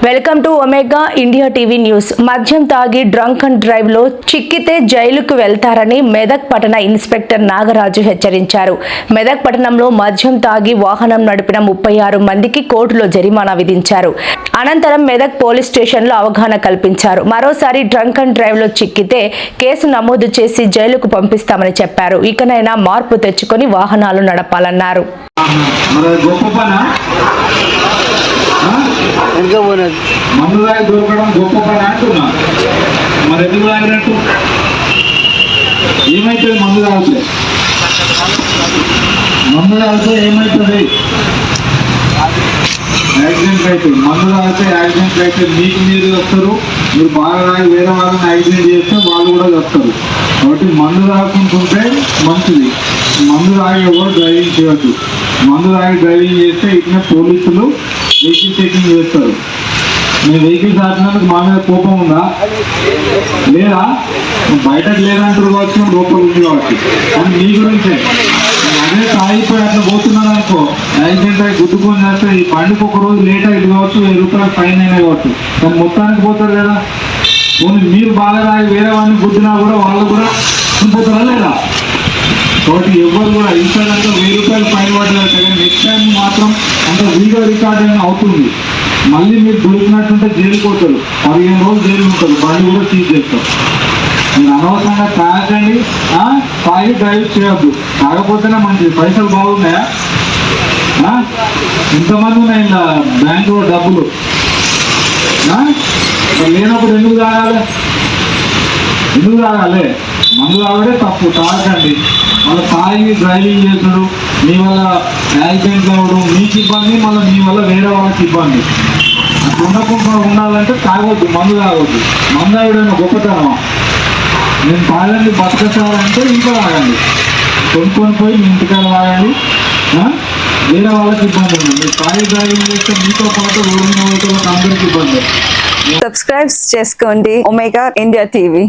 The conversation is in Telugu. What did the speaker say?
Welcome to omega India TV news. మద్యం తాగి డ్రంక్ అండ్ డ్రైవ్ లో చిక్కితే జైలుకు వెళ్తారని మెదక్ పట్టణ ఇన్స్పెక్టర్ నాగరాజు హెచ్చరించారు. మెదక్ పట్టణంలో మద్యం తాగి వాహనం నడిపిన 36 మందికి కోర్టులో జరిమానా విధించారు. అనంతరం మెదక్ పోలీస్ స్టేషన్లో అవగాహన కల్పించారు. మరోసారి డ్రంక్ అండ్ డ్రైవ్ లో చిక్కితే కేసు నమోదు చేసి జైలుకు పంపిస్తామని చెప్పారు. ఇకనైనా మార్పు తెచ్చుకొని వాహనాలు నడపాలన్నారు. మందు దాగి దొరకడం గొప్ప పని అంటున్నా. మరి ఎందుకు తాగినట్టు? ఏమైతుంది మందు తాగితే? మందు తాగితే ఏమవుతుంది? యాక్సిడెంట్ అవుతుంది. మందు తాగితే యాక్సిడెంట్ అయితే మీకు మీరు వస్తారు. మీరు బాగా తాగి వేరే వాళ్ళని యాక్సిడెంట్ చేస్తే వాళ్ళు కూడా వస్తారు. కాబట్టి మందు తాగుకుంటుంటే మంచిది. మందు తాగి ఎవరు డ్రైవింగ్ చేయొద్దు. మందు తాగి డ్రైవింగ్ చేస్తే ఇట్లా పోలీసులు వెహికల్ చెకింగ్ చేస్తారు. మీ వెహికల్ దాటినందుకు మా మీద కోపం ఉందా? లేదా? బయటకు లేదంటారు కావచ్చు, లోపల ఉంది కావచ్చు. అది మీ గురించే. అదే తాగిపోయి అట్లా పోతున్నాను అనుకో, యాక్సిడెంట్ అయి గుద్దుకొని చేస్తే ఈ బండికి ఒక రోజు లేట్ అయింది కావచ్చు, 1000 రూపాయలు ఫైన్ అయినా కావచ్చు, కానీ మొత్తానికి పోతారు కదా. ఓన్లీ మీరు బాగా తాగి వేరే వాడిని గుద్దినా కూడా వాళ్ళు కూడా పోతారా లేదా? కాబట్టి ఎవరు కూడా ఇన్స్టాగ్రామ్ 1000 రూపాయలు ఫైన్ పడ్డారు. కానీ నెక్స్ట్ టైం మాత్రం అంత వీడియో రికార్డ్ అయినా అవుతుంది. మళ్ళీ మీరు దొరికినట్టుంటే జైలుకి పోతారు. 15 రోజులు జైలు ఉంటారు. బండి కూడా సీజ్ చేస్తారు. మీరు అనవసరంగా తాగండి, తాగి డ్రైవ్ చేయొద్దు. తాగపోతేనే మంచిది. పైసలు బాగున్నాయా? ఇంతమంది ఉన్నాయి ఇలా బ్యాంకులో డబ్బులు. లేనప్పుడు ఎందుకు తాగాలి? మందు తాగడే తప్పు. తాగండి. మళ్ళీ తాగి డ్రైవింగ్ చేసుడు మీ వల్ల యాక్సిడెంట్ కావడం మీకు ఇబ్బంది, మళ్ళీ మీ వల్ల వేరే వాళ్ళకి ఇబ్బంది. అట్లా ఉండకుండా ఉండాలంటే తాగొద్దు, మందు తాగొద్దు. మందు తాగడం గొప్పతనం. నేను తాగండి బతకసాలంటే ఇంట్లో తాగండి. కొనుక్కొని పోయి మీ ఇంటికాడ తాగండి. వేరే వాళ్ళకి ఇబ్బంది ఉంది. మీరు తాగి డ్రైవింగ్ చేస్తే మీతో పాటు రోడ్డు మీద అందరికి ఇబ్బంది. సబ్స్క్రైబ్ చేసుకోండి ఒమేగా ఇండియా టీవీ.